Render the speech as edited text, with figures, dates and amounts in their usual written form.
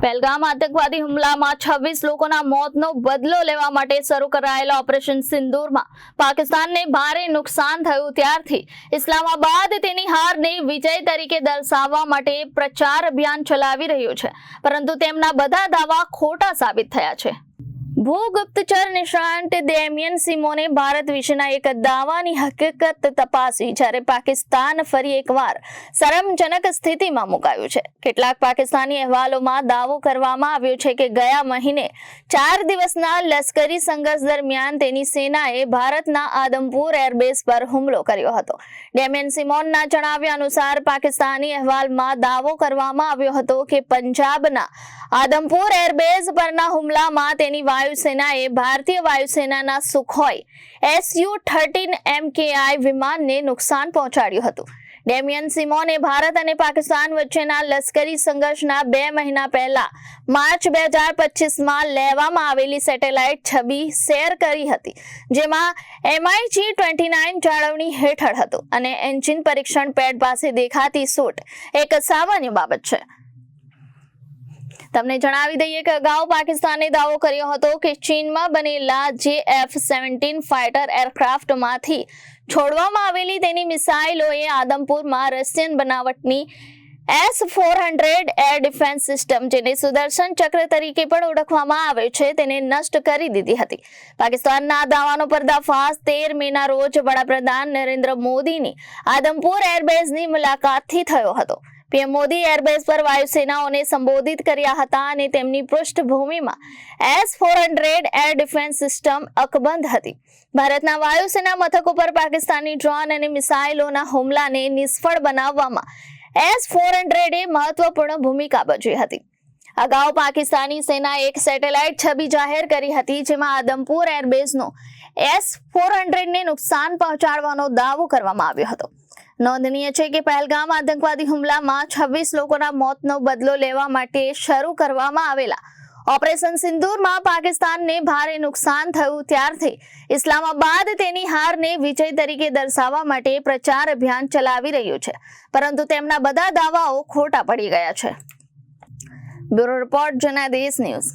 પહેલગામ આતંકવાદી હુમલામાં 26 લોકોના મોતનો બદલો લેવા માટે શરૂ કરાયેલા ઓપરેશન સિંદૂરમાં પાકિસ્તાનને ભારે નુકસાન થયું ત્યારથી ઇસ્લામાબાદ તેની હારને વિજય તરીકે દર્શાવવા માટે પ્રચાર અભિયાન ચલાવી રહ્યું છે, પરંતુ તેમના બધા દાવા ખોટા સાબિત થયા છે। ભૂગુપ્તચર નિષ્ણાત ડેમિયન સિમોને ભારત વિશેના એક દાવાની હકીકત તપાસી, જ્યારે પાકિસ્તાન ફરી એકવાર શરમજનક સ્થિતિમાં મુકાયું છે। કેટલાક પાકિસ્તાની અહેવાલોમાં દાવો કરવામાં આવ્યો છે કે ગયા મહિને 4 દિવસના લશ્કરી સંઘર્ષ દરમિયાન તેની સેનાએ ભારતના આદમપુર એરબેઝ પર હુમલો કર્યો હતો। ડેમિયન સિમોનના જણાવ્યા અનુસાર પાકિસ્તાની અહેવાલમાં દાવો કરવામાં આવ્યો હતો કે પંજાબના આદમપુર એરબેઝ પરના હુમલામાં તેની વાયુસેનાએ ભારતીય વાયુસેનાના સુખોઈ Su-13 MKI વિમાનને નુકસાન પહોંચાડ્યું હતું। ડેમિયન સિમોને ભારત અને પાકિસ્તાન વચ્ચેના લશ્કરી સંઘર્ષના 2 મહિના પહેલા માર્ચ 2025માં લેવામાં આવેલી સેટેલાઇટ છબી શેર કરી હતી, જેમાં MiG-29 જાળવણી હેઠળ હતું અને એન્જિન પરીક્ષણ પેડ પાસે દેખાતી સૂટ એક સામાન્ય બાબત છે। તમને જણાવી દઈએ કે અગાઉ પાકિસ્તાને દાવો કર્યો હતો કે ચીનમાં બનેલા JF-17 ફાઇટર એરક્રાફ્ટમાંથી છોડવામાં આવેલી તેની મિસાઇલોએ આદમપુરમાં રશિયન બનાવટની S-400 એર ડિફેન્સ સિસ્ટમ, જેને સુદર્શન ચક્ર તરીકે પણ ઓળખવામાં આવે છે, તેને નષ્ટ કરી દીધી હતી। પાકિસ્તાનના દાવાનો પર્દાફાશ 13 મેના રોજ વડાપ્રધાન નરેન્દ્ર મોદીની આદમપુર એરબેઝની મુલાકાતથી થયો હતો। પીએમ મોદી એરબેઝ પર વાયુસેનાઓને સંબોધિત કર્યા હતા અને તેમની પૃષ્ઠભૂમિમાં S-400 એર ડિફેન્સ સિસ્ટમ અકબંધ હતી। ભારતના વાયુસેના મથકો પર પાકિસ્તાની ડ્રોન અને મિસાઇલોના હુમલાને નિષ્ફળ બનાવવામાં S-400એ મહત્વપૂર્ણ ભૂમિકા ભજવી હતી। અગાઉ પાકિસ્તાની સેનાએ એક સેટેલાઇટ છબી જાહેર કરી હતી, જેમાં આદમપુર એરબેઝનો S-400ને નુકસાન પહોંચાડવાનો દાવો કરવામાં આવ્યો હતો। નોંધનીય છે કે પહેલગામ આતંકવાદી હુમલામાં 26 લોકોના મોતનો બદલો લેવા માટે શરૂ કરવામાં આવેલા ઓપરેશન સિંદૂરમાં પાકિસ્તાનને ભારે નુકસાન થયું ત્યારથી ઇસ્લામાબાદ તેની હારને વિજય તરીકે દર્શાવવા માટે પ્રચાર અભિયાન ચલાવી રહ્યું છે, પરંતુ તેમના બધા દાવાઓ ખોટા પડી ગયા છે। Bureau report, Janadesh news.